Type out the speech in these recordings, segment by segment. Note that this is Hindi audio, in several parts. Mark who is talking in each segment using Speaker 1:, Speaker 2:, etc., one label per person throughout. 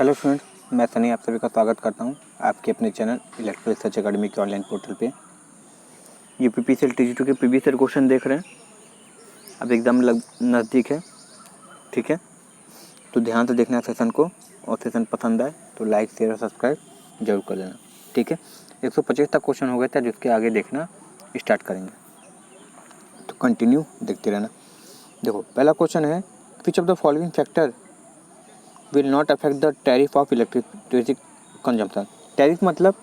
Speaker 1: हेलो स्टूडेंट्स, मैं सनी आप सभी का स्वागत करता हूं आपके अपने चैनल इलेक्ट्रिकल रिसर्च अकेडमी के ऑनलाइन पोर्टल पे। ये पीपीसीएल टी2 के प्रीवियस ईयर क्वेश्चन देख रहे हैं। अब एग्ज़ाम नज़दीक है, ठीक है, तो ध्यान से देखना सेशन को, और सेशन पसंद आए तो लाइक शेयर और सब्सक्राइब जरूर कर देना, ठीक है। 125 तक क्वेश्चन हो गया था, जिसके आगे देखना स्टार्ट करेंगे, तो कंटिन्यू देखते रहना। देखो, पहला क्वेश्चन है, विच of the following factor will not affect the tariff of electricity consumption. Tariff मतलब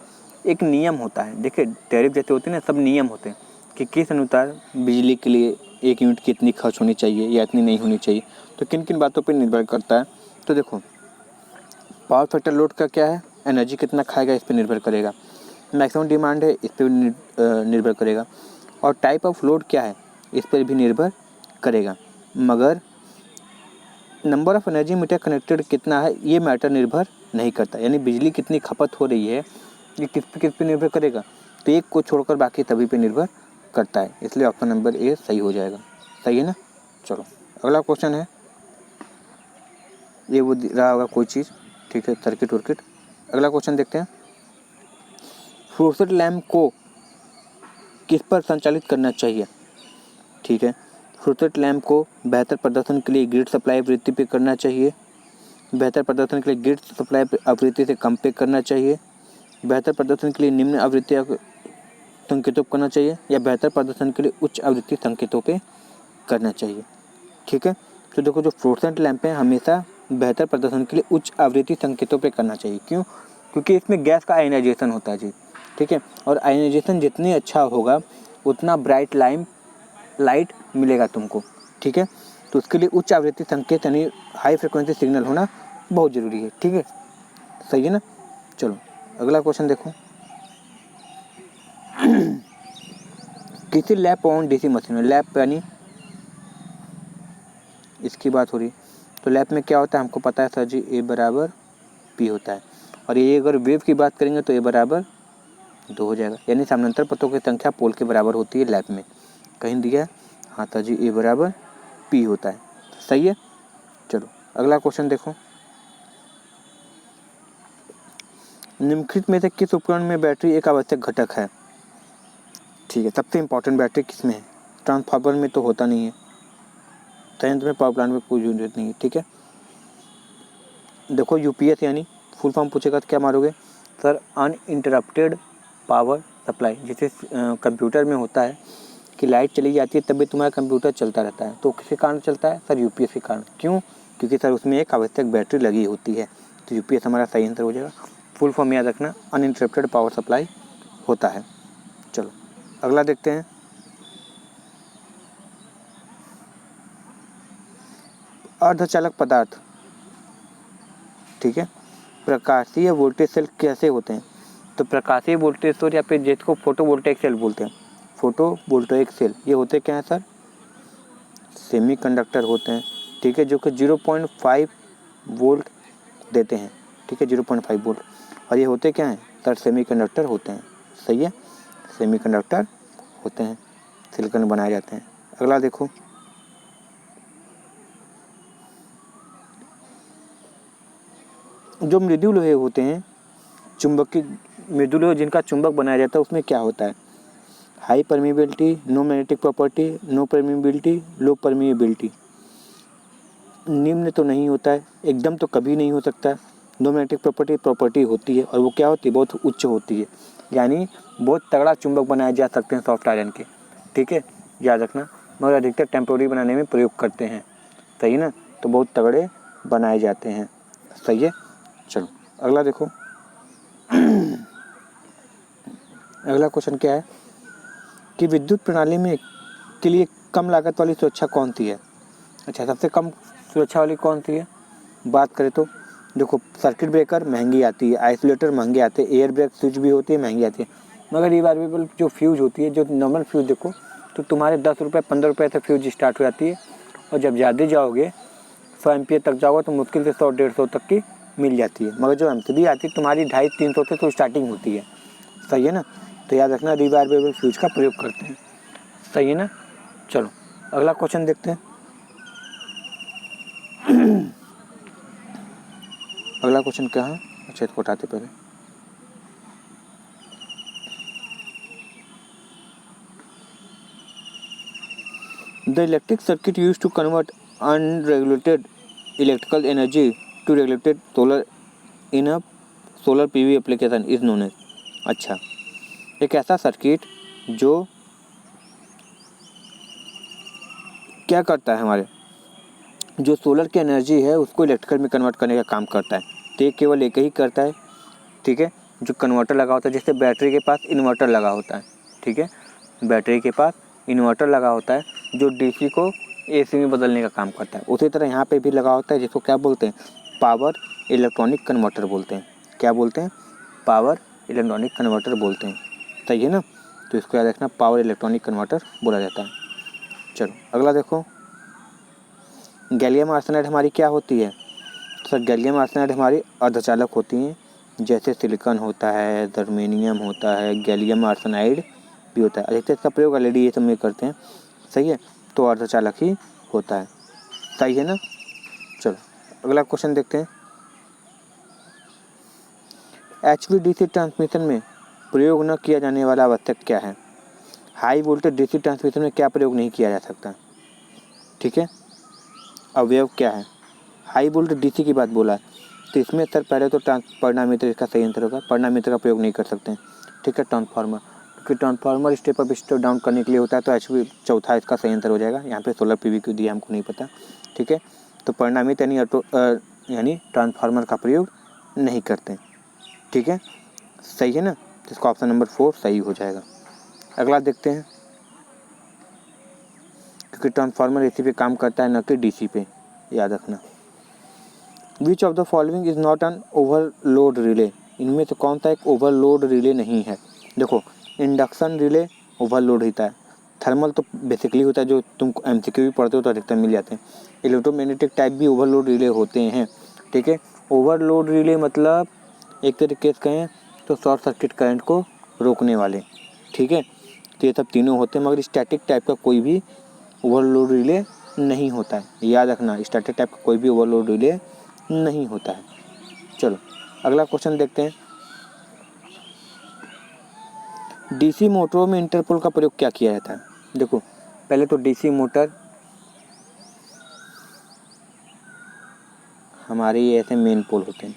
Speaker 1: एक नियम होता है। देखिए, टैरिफ जैसे होते हैं ना, सब नियम होते हैं कि किस अनुसार बिजली के लिए 1 यूनिट की इतनी खर्च होनी चाहिए या इतनी नहीं होनी चाहिए, तो किन किन बातों पर निर्भर करता है। तो देखो, पावर फैक्टर लोड का क्या है, एनर्जी कितना खाएगा इस पर निर्भर करेगा। मैक्सिमम डिमांड है, इस पर निर्भर करेगा। और टाइप ऑफ लोड क्या है, इस पर भी निर्भर करेगा। मगर number of energy meter connected कितना है, ये मैटर निर्भर नहीं करता। यानी बिजली कितनी खपत हो रही है, ये किस पे निर्भर करेगा, तो एक को छोड़कर बाकी सभी पे निर्भर करता है। इसलिए ऑप्शन नंबर ए सही हो जाएगा। सही है ना। चलो, अगला क्वेश्चन है, ये वो रहा होगा कोई चीज़, ठीक है, सर्किट वर्किट। अगला क्वेश्चन देखते हैं, फ्लोरेसेंट लैम्प को किस पर संचालित करना चाहिए। ठीक है, फ्लोरेसेंट लैम्प को बेहतर प्रदर्शन के लिए ग्रिड सप्लाई आवृत्ति पे करना चाहिए, बेहतर प्रदर्शन के लिए ग्रिड सप्लाई आवृत्ति से कम पे करना चाहिए, बेहतर प्रदर्शन के लिए निम्न आवृत्ति संकेतों करना चाहिए, या बेहतर प्रदर्शन के लिए उच्च आवृत्ति संकेतों पे करना चाहिए। ठीक है, तो देखो, जो फ्लोरेसेंट लैंप है हमेशा बेहतर प्रदर्शन के लिए उच्च आवृत्ति संकेतों पे करना चाहिए। क्यों? क्योंकि इसमें गैस का आयनाइजेशन होता है जी, ठीक है, और आयनाइजेशन जितनी अच्छा होगा उतना ब्राइट लाइट मिलेगा तुमको, ठीक है। तो उसके लिए उच्च आवृत्ति संकेत यानी हाई फ्रिक्वेंसी सिग्नल होना बहुत ज़रूरी है, ठीक है। सही है ना। चलो, अगला क्वेश्चन देखो, किसी लैप ऑन डीसी मशीन में, लैप यानी इसकी बात हो रही, तो लैप में क्या होता है हमको पता है सर जी, ए बराबर पी होता है। और ये अगर वेव की बात करेंगे तो ए बराबर 2 हो जाएगा। यानी समानांतर पथों की संख्या पोल के बराबर होती है लैप में। कहीं दिया है, हाँ सर जी, ए बराबर पी होता है। सही है। चलो, अगला क्वेश्चन देखो, निम्नलिखित में से किस उपकरण में बैटरी एक आवश्यक घटक है। ठीक है, सबसे इम्पोर्टेंट बैटरी किस में है, ट्रांसफार्मर में तो होता नहीं है, संयंत्र में, पावर प्लांट में कोई यूनिट नहीं है, ठीक है। देखो, यूपीएस यानी फुल फॉर्म पूछेगा तो क्या मारोगे सर, अनइंटरप्टेड पावर सप्लाई। जैसे कंप्यूटर में होता है कि लाइट चली जाती है तभी तुम्हारा कंप्यूटर चलता रहता है, तो किसके कारण चलता है सर, यूपीएस के कारण। क्यों? क्योंकि सर उसमें एक आवश्यक बैटरी लगी होती है, तो यूपीएस हमारा सही आंसर हो जाएगा। फुल फॉर्म याद रखना, अनइंटरप्टेड पावर सप्लाई होता है। चलो, अगला देखते हैं, अर्धचालक पदार्थ, ठीक है, प्रकाशीय वोल्टेज सेल कैसे होते हैं। तो प्रकाशीय वोल्टेज सोर्स या फिर जिसको फोटो वोल्टेक सेल बोलते हैं, फोटो वोल्टेक सेल, ये होते क्या हैं सर, सेमीकंडक्टर होते हैं, ठीक है, जो कि 0.5 वोल्ट देते हैं, ठीक है, 0.5 वोल्ट। और ये होते क्या हैं सर, सेमीकंडक्टर होते हैं। सही है, सेमीकंडक्टर होते हैं, सिलिकॉन बनाए जाते हैं। अगला देखो, जो मृदु लोहे होते हैं, चुंबकीय मृदु लोहे जिनका चुंबक बनाया जाता है, उसमें क्या होता है, high permeability, no magnetic property, no permeability, low permeability. निम्न तो नहीं होता है, एकदम तो कभी नहीं हो सकता। नो मैग्नेटिक प्रॉपर्टी होती है, और वो क्या होती है, बहुत उच्च होती है, यानी बहुत तगड़ा चुंबक बनाए जा सकते हैं सॉफ्ट आयरन के, ठीक है, याद रखना। मगर अधिकतर टेम्पोररी बनाने में प्रयोग करते हैं। सही है ना, तो बहुत तगड़े बनाए जाते हैं। सही है। चलो, अगला देखो, अगला क्वेश्चन क्या है कि विद्युत प्रणाली में के लिए कम लागत वाली सुरक्षा कौन सी है। अच्छा, सबसे कम सुरक्षा वाली कौन सी है, बात करें तो देखो, सर्किट ब्रेकर महंगी आती है, आइसोलेटर महंगे आते हैं, एयर ब्रेक स्विच भी होती है, महंगी आती है। मगर रिवार्वेबल जो फ्यूज़ होती है, जो नॉर्मल फ्यूज़ देखो तो तुम्हारे 10 रुपये 15 रुपये से फ्यूज़ स्टार्ट हो जाती है, और जब ज़्यादा जाओगे 100 एम्पियर तक जाओगे तो मुश्किल से 100-150 तक की मिल जाती है। मगर जो एमसीबी आती है तुम्हारी 250-300 से तो स्टार्टिंग होती है। सही है ना, तो याद रखना, रिवार्वेबल फ्यूज का प्रयोग करते हैं। सही है ना। चलो, अगला क्वेश्चन देखते हैं, अगला क्वेश्चन क्या है, अच्छा इसको उठाते पहले। The electric circuit use to convert unregulated electrical energy to regulated solar in a solar PV application is known as. अच्छा, एक ऐसा सर्किट जो क्या करता है, हमारे जो सोलर की एनर्जी है उसको इलेक्ट्रिकल में कन्वर्ट करने का काम करता है। तो ये केवल एक ही करता है, ठीक है, जो कन्वर्टर लगा होता है। जैसे बैटरी के पास इन्वर्टर लगा होता है, ठीक है, बैटरी के पास इन्वर्टर लगा होता है जो डीसी को एसी में बदलने का काम करता है। उसी तरह यहाँ पे भी लगा होता है जिसको क्या बोलते हैं, पावर इलेक्ट्रॉनिक कन्वर्टर बोलते हैं। क्या बोलते हैं, पावर इलेक्ट्रॉनिक कन्वर्टर बोलते हैं। सही है ना, तो इसको याद रखना, पावर इलेक्ट्रॉनिक कन्वर्टर बोला जाता है। चलो अगला देखो, गैलियम आर्सेनाइड हमारी क्या होती है। तो सर गैलियम आर्सेनाइड हमारी अर्धचालक होती हैं, जैसे सिलिकॉन होता है, जर्मेनियम होता है, गैलियम आर्सेनाइड भी होता है। अधिकतर इसका प्रयोग एलईडी ये सब में करते हैं, सही है, तो अर्धचालक ही होता है। सही है ना। चलो अगला क्वेश्चन देखते हैं। HVDC ट्रांसमिशन में प्रयोग न किया जाने वाला आवश्यक क्या है। हाई वोल्टेज डीसी ट्रांसमिशन में क्या प्रयोग नहीं किया जा सकता, ठीक है, अवयव क्या है। हाई वोल्टेज डीसी की बात बोला है, तो इसमें सर पहले तो परिणामीटर इसका सही आंसर होगा। परिणामीटर का प्रयोग नहीं कर सकते हैं, ठीक है। ट्रांसफार्मर, क्योंकि transformer step up step down करने के लिए होता है, तो HV चौथा इसका सही आंसर हो जाएगा। यहाँ पे सोलर पीवी क्यों दिया हमको नहीं पता, ठीक है। तो परिणामीतर यानी ऑटो यानी ट्रांसफार्मर का प्रयोग नहीं करते, ठीक है, सही है ना। तो इसका ऑप्शन नंबर 4 सही हो जाएगा। अगला देखते हैं, क्योंकि ट्रांसफार्मर एसी पे काम करता है न कि डीसी पे, याद रखना। विच of the following is not an overload relay. इनमें से कौन सा एक ओवरलोड रिले नहीं है। देखो, इंडक्शन रिले ओवरलोड होता है, थर्मल तो बेसिकली होता है, जो तुम MCQ भी पढ़ते हो तो अधिकतर मिल जाते हैं। इलेक्ट्रोमैग्नेटिक टाइप भी ओवरलोड रिले होते हैं, ठीक है। ओवरलोड रिले मतलब एक तरीके से कहें तो शॉर्ट सर्किट करंट को रोकने वाले, ठीक है। तो ये सब तीनों होते हैं, मगर स्टैटिक टाइप का कोई भी ओवरलोड रिले नहीं होता है, याद रखना। स्टैटिक टाइप का कोई भी ओवरलोड रिले नहीं होता है। चलो अगला क्वेश्चन देखते हैं। डीसी मोटरों में इंटरपोल का प्रयोग क्या किया जाता है। देखो, पहले तो डीसी मोटर हमारे ये ऐसे मेन पोल होते हैं,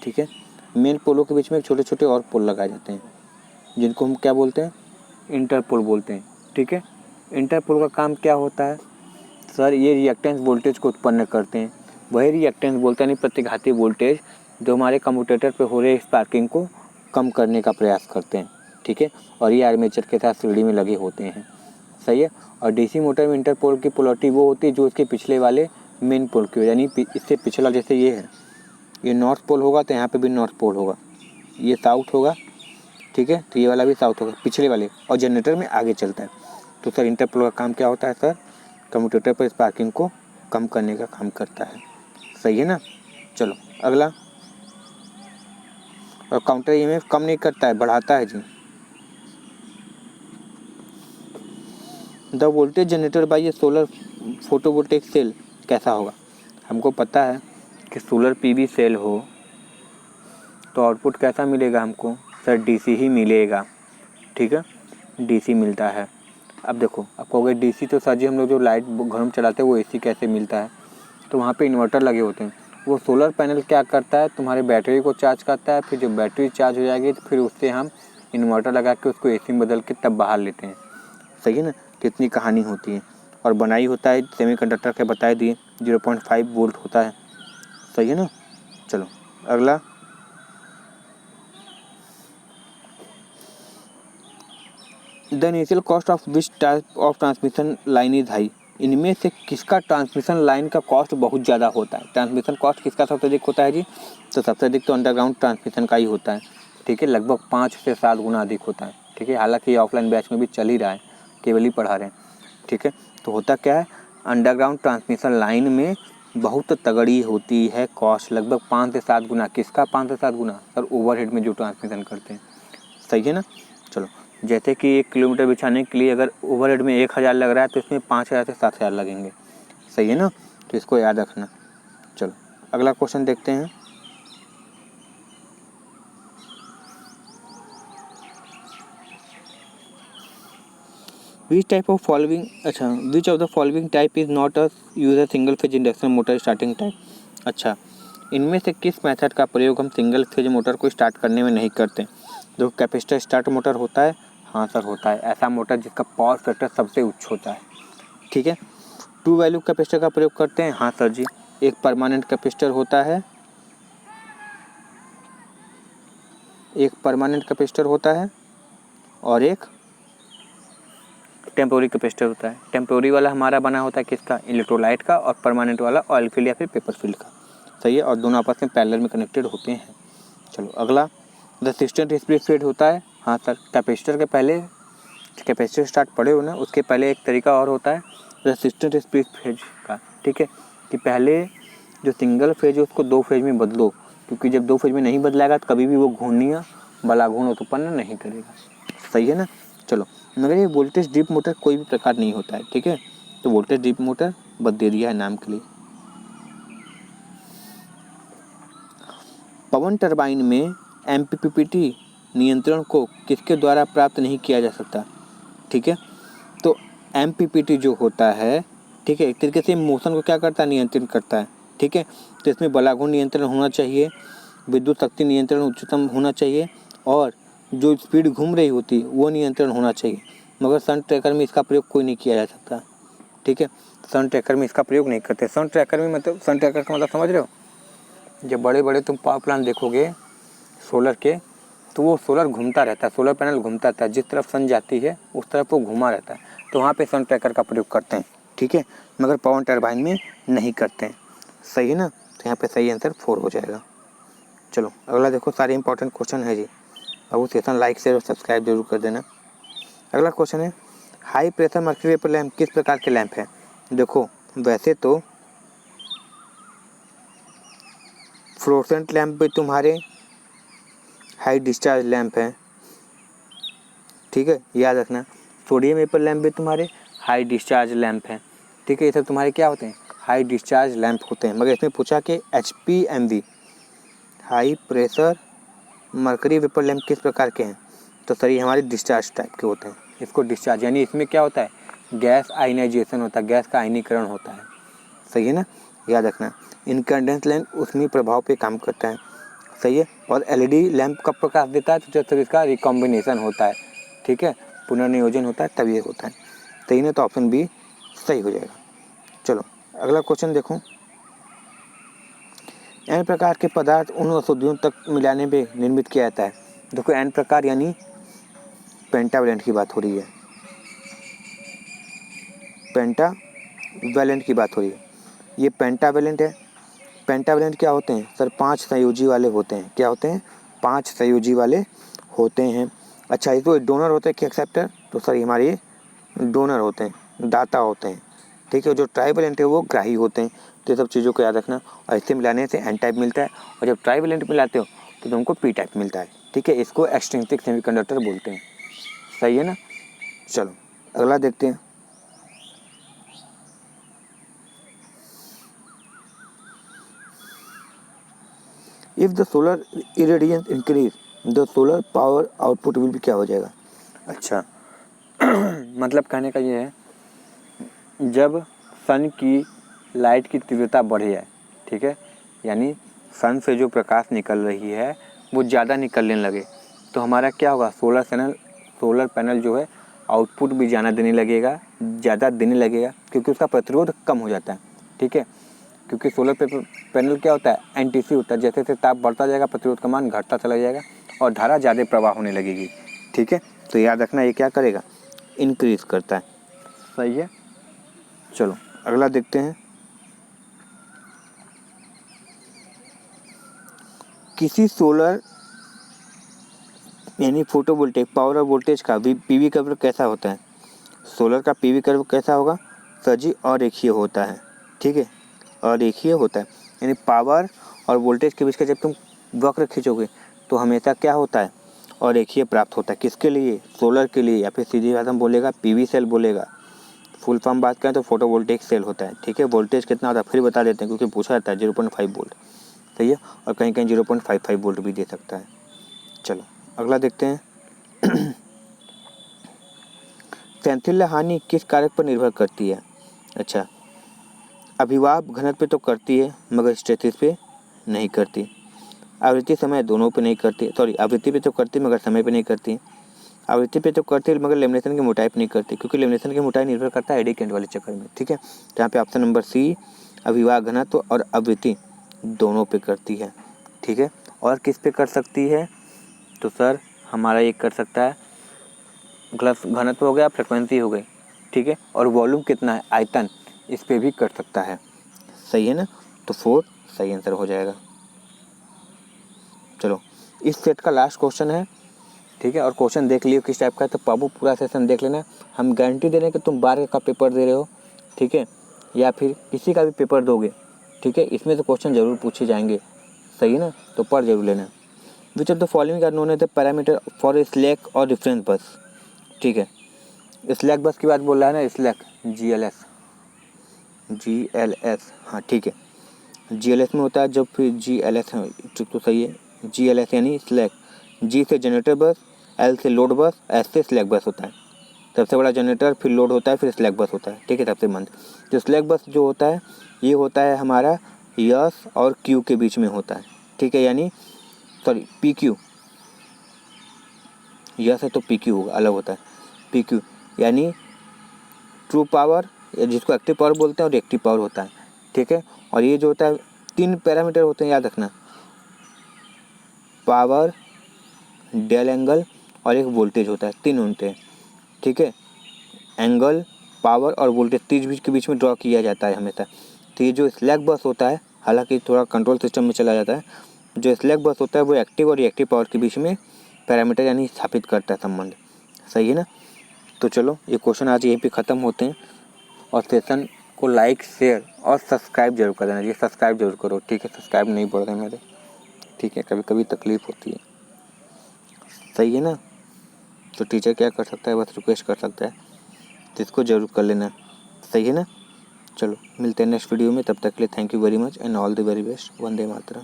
Speaker 1: ठीक है। मेन पोलों के बीच में छोटे छोटे और पोल लगाए जाते हैं, जिनको हम क्या बोलते हैं, इंटरपोल बोलते हैं, ठीक है। इंटरपोल का काम क्या होता है सर, ये रिएक्टेंस वोल्टेज को उत्पन्न करते हैं। वही रिएक्टेंस बोलते हैं, यानी प्रतिघाती वोल्टेज जो हमारे कम्यूटेटर पे हो रहे स्पार्किंग को कम करने का प्रयास करते हैं, ठीक है। और ये आर्मेचर के साथ सीढ़ी में लगे होते हैं, सही है। और डीसी मोटर में इंटरपोल की पोलरिटी वो होती है जो उसके पिछले वाले मेन पोल की हो, यानी इससे पिछला, जैसे ये है, ये नॉर्थ पोल होगा तो यहाँ पे भी नॉर्थ पोल होगा, ये साउथ होगा, ठीक है, तो ये वाला भी साउथ होगा, पिछले वाले, और जनरेटर में आगे चलता है। तो सर इंटरपोल का काम क्या होता है सर, कम्यूटेटर पर स्पार्किंग को कम करने का काम करता है, सही है ना। चलो अगला, और काउंटर ईएमएफ कम नहीं करता है, बढ़ाता है जी। The voltage generator by a solar photovoltaic cell कैसा होगा। हमको पता है कि सोलर पीवी सेल हो तो आउटपुट कैसा मिलेगा हमको सर, डीसी ही मिलेगा, ठीक है, डीसी मिलता है। अब देखो, अब कहोगे डीसी तो सर जी हम लोग जो लाइट घर में चलाते हैं वो एसी कैसे मिलता है, तो वहाँ पे इन्वर्टर लगे होते हैं। वो सोलर पैनल क्या करता है, तुम्हारे बैटरी को चार्ज करता है, फिर जब बैटरी चार्ज हो जाएगी तो फिर उससे हम इन्वर्टर लगा के उसको एसी में बदल के तब बाहर लेते हैं, सही है ना। कितनी कहानी होती है, और बनाई होता है सेमीकंडक्टर के, बताए दिए 0.5 वोल्ट होता है, सही है ना। चलो अगला, the initial cost of which type of transmission line is high. इनमें से किसका ट्रांसमिशन लाइन का कॉस्ट बहुत ज़्यादा होता है। ट्रांसमिशन कॉस्ट किसका सबसे अधिक होता है जी, तो सबसे अधिक तो अंडरग्राउंड ट्रांसमिशन का ही होता है, ठीक है, लगभग 5 से 7 गुना अधिक होता है, ठीक है। हालांकि ऑफलाइन बैच में भी चल ही रहा है, केवल ही पढ़ा रहे हैं, ठीक है। तो होता क्या है, अंडरग्राउंड ट्रांसमिशन लाइन में बहुत तगड़ी होती है कॉस्ट, लगभग 5 से 7 गुना। किसका 5 से 7 गुना सर, ओवरहेड में जो ट्रांसमिशन करते हैं, सही है ना। चलो, जैसे कि 1 किलोमीटर बिछाने के लिए अगर ओवरहेड में 1000 लग रहा है तो इसमें 5000 से 7000 लगेंगे, सही है ना, तो इसको याद रखना। चलो अगला क्वेश्चन देखते हैं। विच of the following type is not a use a single phase induction motor starting type. अच्छा, इनमें से किस मेथड का प्रयोग हम सिंगल फेज मोटर को स्टार्ट करने में नहीं करते? जो कैपेसिटर स्टार्ट मोटर होता है, हाँ सर होता है, ऐसा मोटर जिसका पावर फैक्टर सबसे उच्च होता है। ठीक है, टू वैल्यू कैपेसिटर का प्रयोग करते हैं, हाँ सर जी। एक परमानेंट कैपेसिटर होता है, और एक टेम्पोरी कैपेसिटर होता है। टेम्पोरी वाला हमारा बना होता है किसका? इलेक्ट्रोलाइट का, और परमानेंट वाला ऑयल फील्ड या फिर पेपर फील्ड का। सही है, और दोनों आपस में पैरेलल में कनेक्टेड होते हैं। चलो अगला, रेसिस्टेंट स्प्लिट फेज होता है, हाँ सर। कैपेसिटर के पहले, कैपेसिटर स्टार्ट पड़े हो ना, उसके पहले एक तरीका और होता है रेसिस्टेंट स्प्लिट फेज का। ठीक है, कि पहले जो सिंगल फेज है उसको दो फेज में बदलो, क्योंकि जब दो फेज में नहीं बदलाएगा तो कभी भी वो घूर्णीय बलाघूर्ण उत्पन्न नहीं करेगा। सही है ना। चलो, मगर ये वोल्टेज ड्रिप मोटर कोई भी प्रकार नहीं होता है। ठीक है, तो वोल्टेज ड्रिप मोटर बस दे दिया है नाम के लिए। पवन टरबाइन में एमपीपीटी नियंत्रण को किसके द्वारा प्राप्त नहीं किया जा सकता? ठीक है, तो एमपीपीटी जो होता है, ठीक है, एक तरीके से मोशन को क्या करता है? नियंत्रित करता है। ठीक है, तो इसमें बलाघूर्ण नियंत्रण होना चाहिए, विद्युत शक्ति नियंत्रण उच्चतम होना चाहिए, और जो स्पीड घूम रही होती है वो नियंत्रण होना चाहिए। मगर सन ट्रैकर में इसका प्रयोग कोई नहीं किया जा सकता। ठीक है, सन ट्रैकर में इसका प्रयोग नहीं करते। सन ट्रैकर में मतलब, सन ट्रैकर का मतलब समझ रहे हो? जब बड़े बड़े तुम पावर प्लांट देखोगे सोलर के, तो वो सोलर घूमता रहता है, सोलर पैनल घूमता रहता है, जिस तरफ सन जाती है उस तरफ वो घुमा रहता है, तो वहाँ पे सन ट्रैकर का प्रयोग करते हैं। ठीक है, मगर पवन टरबाइन में नहीं करते हैं। सही है ना, तो यहाँ पे सही आंसर 4 हो जाएगा। चलो अगला देखो, सारे इंपॉर्टेंट क्वेश्चन है जी। अब सेशन लाइक शेयर और सब्सक्राइब जरूर कर देना। अगला क्वेश्चन है, high pressure mercury vapour lamp किस प्रकार के लैंप है? देखो, वैसे तो फ्लोरोसेंट लैंप भी तुम्हारे हाई डिस्चार्ज लैंप है। ठीक है, याद रखना, सोडियम वेपर लैंप भी तुम्हारे हाई डिस्चार्ज लैंप है। ठीक है, ये सब तुम्हारे क्या होते हैं? हाई डिस्चार्ज लैंप होते हैं। मगर इसमें पूछा कि HPMV high pressure mercury vapour lamp किस प्रकार के हैं? तो सर ये हमारे डिस्चार्ज टाइप के होते हैं। इसको डिस्चार्ज, यानी इसमें क्या होता है? गैस आयनाइजेशन होता है, गैस का आयनीकरण होता है। सही है ना, याद रखना। इनकैंडेंस लैंप उसमें प्रभाव पे काम करता है। सही है, और LED लैंप कब प्रकाश देता है? तो जब तक इसका रिकॉम्बिनेशन होता है, ठीक है, पुनर्नियोजन होता है, तब ये होता है। सही ना, तो ऑप्शन बी सही हो जाएगा। चलो अगला क्वेश्चन देखो, n प्रकार के पदार्थ उन औषधियों तक मिलाने पे निर्मित किया जाता है। देखो n प्रकार यानी पेंटावेलेंट की बात हो रही है, पेंटावेलेंट की बात हो रही है। ये पेंटावेलेंट है। पेंटावेलेंट क्या होते हैं सर? 5 संयोजी वाले होते हैं। क्या होते हैं? 5 संयोजी वाले होते हैं। अच्छा, ये तो डोनर होते हैं कि एक्सेप्टर? तो सर ये हमारे डोनर होते हैं, दाता होते हैं। ठीक है, जो ट्राइवेलेंट है वो ग्राही होते हैं। तो ये सब चीज़ों को याद रखना। और इससे मिलाने से एन टाइप मिलता है, और जब ट्राइवेलेंट मिलाते हो तो तुमको पी टाइप मिलता है। ठीक है, इसको एक्सट्रिंसिक सेमीकंडक्टर बोलते हैं। सही है ना। चलो अगला देखते हैं। If the solar irradiance increase the solar power output will भी क्या हो जाएगा? अच्छा मतलब कहने का ये है, जब सन की लाइट की तीव्रता बढ़ जाए, ठीक है, यानी सन से जो प्रकाश निकल रही है वो ज़्यादा निकलने लगे, तो हमारा क्या होगा? सोलर पैनल जो है आउटपुट भी ज़्यादा देने लगेगा, क्योंकि उसका प्रतिरोध कम हो जाता है। ठीक है, क्योंकि सोलर पैनल क्या होता है? एनटीसी होता है। जैसे जैसे ताप बढ़ता जाएगा प्रतिरोध का मान घटता चला जाएगा और धारा ज़्यादा प्रवाह होने लगेगी। ठीक है, तो याद रखना ये क्या करेगा? इंक्रीज करता है। सही है। चलो अगला देखते हैं। किसी सोलर यानी फोटोवोल्टेइक पावर और वोल्टेज का पीवी कर्व कैसा होता है? सोलर का पीवी कर्व कैसा होगा सर जी? अरेखीय होता है। ठीक है, अरेखीय होता है, यानी पावर और वोल्टेज के बीच का जब तुम वक्र खींचोगे तो हमेशा क्या होता है? अरेखीय प्राप्त होता है। किसके लिए? सोलर के लिए, या फिर सीधी बात हम बोलेगा पीवी सेल बोलेगा। फुल फॉर्म बात करें तो फोटोवोल्टेइक सेल होता है। ठीक है, वोल्टेज कितना होता है फिर बता देते हैं, क्योंकि पूछा जाता है 0.5 वोल्ट। सही है, और कहीं कहीं 0.55 वोल्ट भी दे सकता है। चलो अगला देखते हैं। सेंथिल हानि किस कारक पर निर्भर करती है? अच्छा, अभिभाव घनत्व पे तो करती है मगर स्टेसिस पे नहीं करती। आवृत्ति समय दोनों पे नहीं करती, सॉरी आवृत्ति पे तो करती मगर समय पे नहीं करती। आवृत्ति पे तो करती है मगर लेमिनेशन की मोटाई पे नहीं करती, क्योंकि लेमिनेशन की मोटाई निर्भर करता है एडी करंट वाले चक्कर में। ठीक है, जहाँ पे ऑप्शन नंबर सी अभिवाह घनत्व और आवृत्ति दोनों पे करती है। ठीक है, और किस पे कर सकती है? तो सर हमारा ये कर सकता है घनत्व हो गया, फ्रिक्वेंसी हो गई। ठीक है, और वॉल्यूम कितना है, आयतन, इस पे भी कर सकता है। सही है ना, तो 4 सही आंसर हो जाएगा। चलो इस सेट का लास्ट क्वेश्चन है। ठीक है, और क्वेश्चन देख लियो किस टाइप का है, तो बाबू पूरा सेशन देख लेना। हम गारंटी दे रहे हैं कि तुम 12 का पेपर दे रहे हो, ठीक है, या फिर किसी का भी पेपर दोगे, ठीक है, इसमें से क्वेश्चन जरूर पूछे जाएंगे। सही है ना, तो पढ़ जरूर लेना। Which of the following are known as the parameter for slack और रेफरेंस बस। ठीक है, स्लैक बस की बात बोल रहा है ना, स्लैक GLS, हाँ ठीक है, GLS में होता है जब फिर GLS है, तो सही है, GLS यानी स्लैक। G से जनरेटर बस, L से लोड बस, S से स्लैक बस होता है। सबसे बड़ा जनरेटर, फिर लोड होता है, फिर स्लैक बस होता है। ठीक है, सबसे मंद तो स्लैक बस जो होता है ये होता है हमारा S और Q के बीच में होता है। ठीक है, यानी सॉरी PQ, S है तो PQ होगा, अलग होता है। PQ यानी ट्रू पावर, जिसको एक्टिव पावर बोलते हैं, और रिएक्टिव पावर होता है। ठीक है, और ये जो होता है 3 पैरामीटर होते हैं, याद रखना, पावर, डेल एंगल और एक वोल्टेज होता है, 3 होते हैं। ठीक है, एंगल, पावर और वोल्टेज 3 के बीच में ड्रॉ किया जाता है हमेशा। तो ये जो स्लैक बस होता है, हालांकि थोड़ा कंट्रोल सिस्टम में चला जाता है, जो स्लैक बस होता है वो एक्टिव और रिएक्टिव पावर के बीच में पैरामीटर यानी स्थापित करता है संबंध। सही है ना, तो चलो ये क्वेश्चन आज यहीं पे ख़त्म होते हैं। और सेशन को लाइक, शेयर और सब्सक्राइब जरूर कर देना। ये सब्सक्राइब जरूर करो, ठीक है, सब्सक्राइब नहीं बढ़ रहे मेरे। ठीक है, कभी कभी तकलीफ़ होती है। सही है ना, तो टीचर क्या कर सकता है, बस रिक्वेस्ट कर सकता है, तो इसको जरूर कर लेना। सही है ना, चलो मिलते हैं नेक्स्ट वीडियो में, तब तक के लिए thank you very much and all the very best. Vande Mataram.